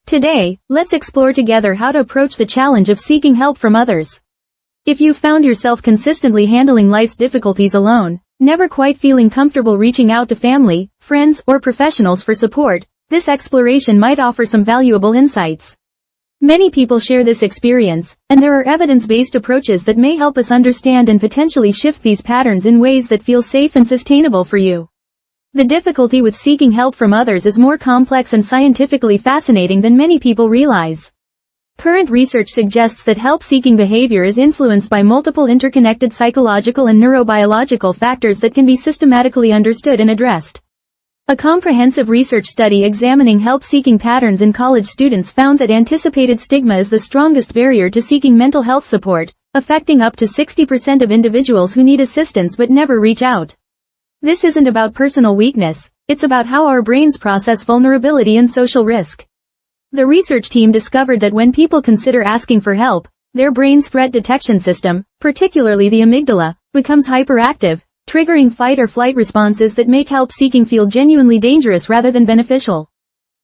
Today, let's explore together how to approach the challenge of seeking help from others. If you've found yourself consistently handling life's difficulties alone, never quite feeling comfortable reaching out to family, friends, or professionals for support, this exploration might offer some valuable insights. Many people share this experience, and there are evidence-based approaches that may help us understand and potentially shift these patterns in ways that feel safe and sustainable for you. The difficulty with seeking help from others is more complex and scientifically fascinating than many people realize. Current research suggests that help-seeking behavior is influenced by multiple interconnected psychological and neurobiological factors that can be systematically understood and addressed. A comprehensive research study examining help-seeking patterns in college students found that anticipated stigma is the strongest barrier to seeking mental health support, affecting up to 60% of individuals who need assistance but never reach out. This isn't about personal weakness, it's about how our brains process vulnerability and social risk. The research team discovered that when people consider asking for help, their brain's threat detection system, particularly the amygdala, becomes hyperactive, triggering fight or flight responses that make help seeking feel genuinely dangerous rather than beneficial.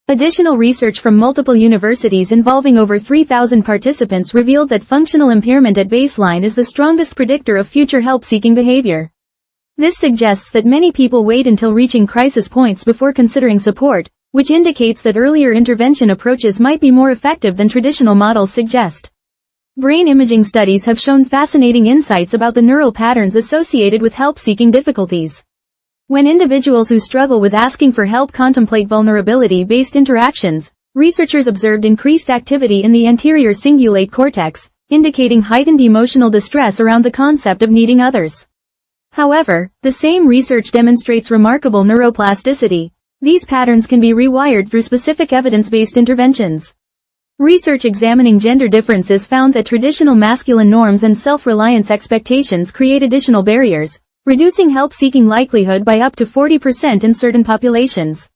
Additional research from multiple universities involving over 3,000 participants revealed that functional impairment at baseline is the strongest predictor of future help-seeking behavior. This suggests that many people wait until reaching crisis points before considering support, which indicates that earlier intervention approaches might be more effective than traditional models suggest. Brain imaging studies have shown fascinating insights about the neural patterns associated with help-seeking difficulties. When individuals who struggle with asking for help contemplate vulnerability-based interactions, researchers observed increased activity in the anterior cingulate cortex, indicating heightened emotional distress around the concept of needing others. However, the same research demonstrates remarkable neuroplasticity. These patterns can be rewired through specific evidence-based interventions. Research examining gender differences found that traditional masculine norms and self-reliance expectations create additional barriers, reducing help-seeking likelihood by up to 40% in certain populations.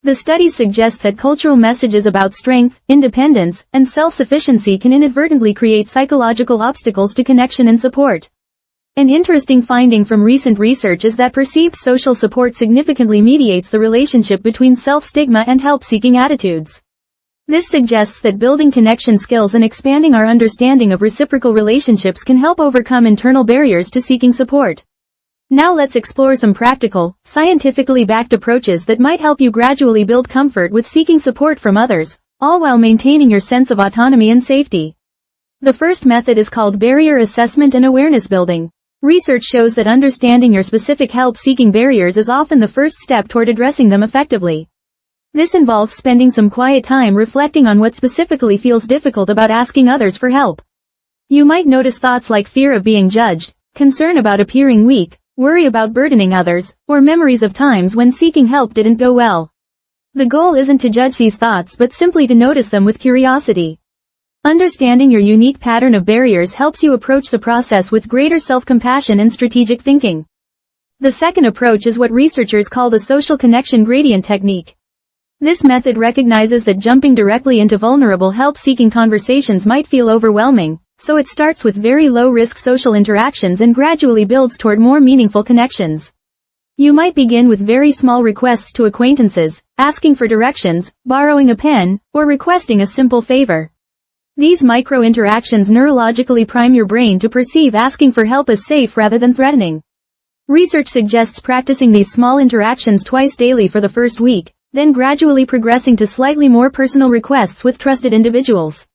The studies suggest that cultural messages about strength, independence, and self-sufficiency can inadvertently create psychological obstacles to connection and support. An interesting finding from recent research is that perceived social support significantly mediates the relationship between self-stigma and help-seeking attitudes. This suggests that building connection skills and expanding our understanding of reciprocal relationships can help overcome internal barriers to seeking support. Now let's explore some practical, scientifically backed approaches that might help you gradually build comfort with seeking support from others, all while maintaining your sense of autonomy and safety. The first method is called barrier assessment and awareness building. Research shows that understanding your specific help-seeking barriers is often the first step toward addressing them effectively. This involves spending some quiet time reflecting on what specifically feels difficult about asking others for help. You might notice thoughts like fear of being judged, concern about appearing weak, worry about burdening others, or memories of times when seeking help didn't go well. The goal isn't to judge these thoughts but simply to notice them with curiosity. Understanding your unique pattern of barriers helps you approach the process with greater self-compassion and strategic thinking. The second approach is what researchers call the social connection gradient technique. This method recognizes that jumping directly into vulnerable help-seeking conversations might feel overwhelming, so it starts with very low-risk social interactions and gradually builds toward more meaningful connections. You might begin with very small requests to acquaintances, asking for directions, borrowing a pen, or requesting a simple favor. These micro-interactions neurologically prime your brain to perceive asking for help as safe rather than threatening. Research suggests practicing these small interactions twice daily for the first week, then gradually progressing to slightly more personal requests with trusted individuals.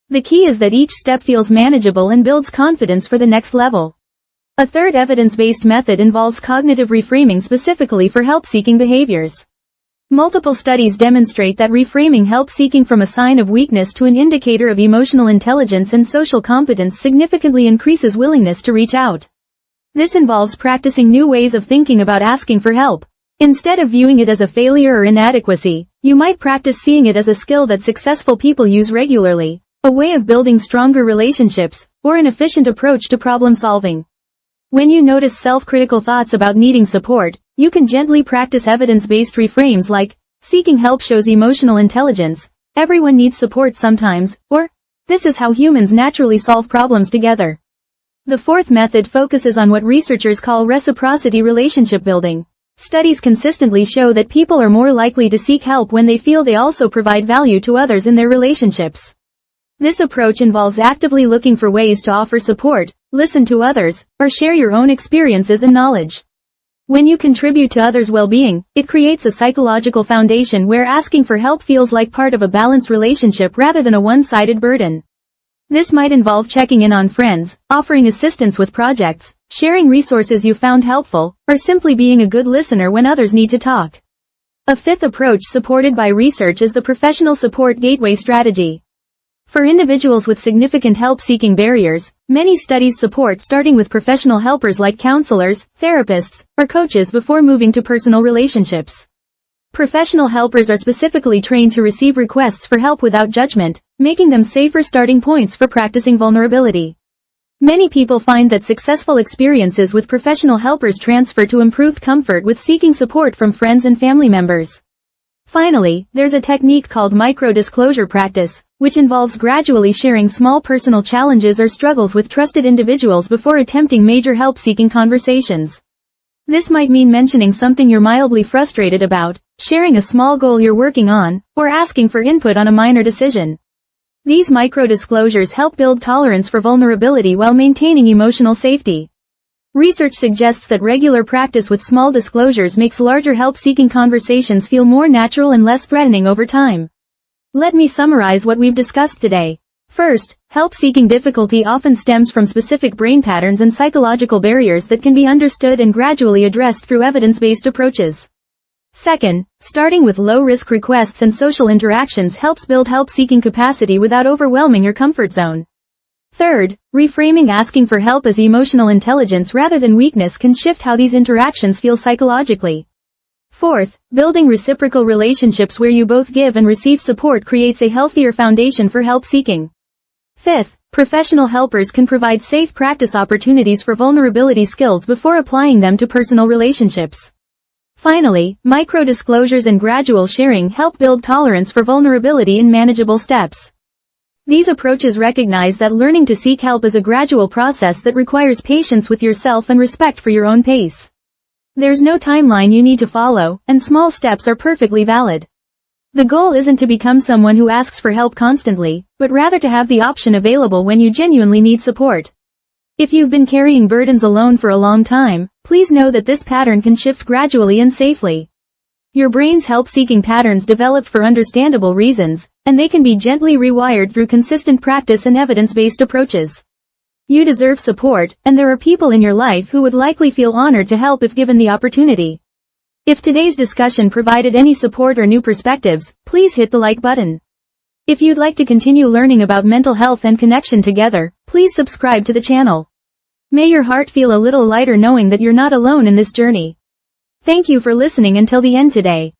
The key is that each step feels manageable and builds confidence for the next level. A third evidence-based method involves cognitive reframing specifically for help-seeking behaviors. Multiple studies demonstrate that reframing help-seeking from a sign of weakness to an indicator of emotional intelligence and social competence significantly increases willingness to reach out. This involves practicing new ways of thinking about asking for help. Instead of viewing it as a failure or inadequacy, you might practice seeing it as a skill that successful people use regularly, a way of building stronger relationships, or an efficient approach to problem solving. When you notice self-critical thoughts about needing support, you can gently practice evidence-based reframes like, seeking help shows emotional intelligence, everyone needs support sometimes, or, this is how humans naturally solve problems together. The fourth method focuses on what researchers call reciprocity relationship building. Studies consistently show that people are more likely to seek help when they feel they also provide value to others in their relationships. This approach involves actively looking for ways to offer support, listen to others, or share your own experiences and knowledge. When you contribute to others' well-being, it creates a psychological foundation where asking for help feels like part of a balanced relationship rather than a one-sided burden. This might involve checking in on friends, offering assistance with projects, sharing resources you found helpful, or simply being a good listener when others need to talk. A fifth approach supported by research is the professional support gateway strategy. For individuals with significant help-seeking barriers, many studies support starting with professional helpers like counselors, therapists, or coaches before moving to personal relationships. Professional helpers are specifically trained to receive requests for help without judgment, making them safer starting points for practicing vulnerability. Many people find that successful experiences with professional helpers transfer to improved comfort with seeking support from friends and family members. Finally, there's a technique called micro-disclosure practice, which involves gradually sharing small personal challenges or struggles with trusted individuals before attempting major help-seeking conversations. This might mean mentioning something you're mildly frustrated about, sharing a small goal you're working on, or asking for input on a minor decision. These micro-disclosures help build tolerance for vulnerability while maintaining emotional safety. Research suggests that regular practice with small disclosures makes larger help-seeking conversations feel more natural and less threatening over time. Let me summarize what we've discussed today. First, help-seeking difficulty often stems from specific brain patterns and psychological barriers that can be understood and gradually addressed through evidence-based approaches. Second, starting with low-risk requests and social interactions helps build help-seeking capacity without overwhelming your comfort zone. Third, reframing asking for help as emotional intelligence rather than weakness can shift how these interactions feel psychologically. Fourth, building reciprocal relationships where you both give and receive support creates a healthier foundation for help seeking. Fifth, professional helpers can provide safe practice opportunities for vulnerability skills before applying them to personal relationships. Finally, micro-disclosures and gradual sharing help build tolerance for vulnerability in manageable steps. These approaches recognize that learning to seek help is a gradual process that requires patience with yourself and respect for your own pace. There's no timeline you need to follow, and small steps are perfectly valid. The goal isn't to become someone who asks for help constantly, but rather to have the option available when you genuinely need support. If you've been carrying burdens alone for a long time, please know that this pattern can shift gradually and safely. Your brain's help-seeking patterns develop for understandable reasons, and they can be gently rewired through consistent practice and evidence-based approaches. You deserve support, and there are people in your life who would likely feel honored to help if given the opportunity. If today's discussion provided any support or new perspectives, please hit the like button. If you'd like to continue learning about mental health and connection together, please subscribe to the channel. May your heart feel a little lighter knowing that you're not alone in this journey. Thank you for listening until the end today.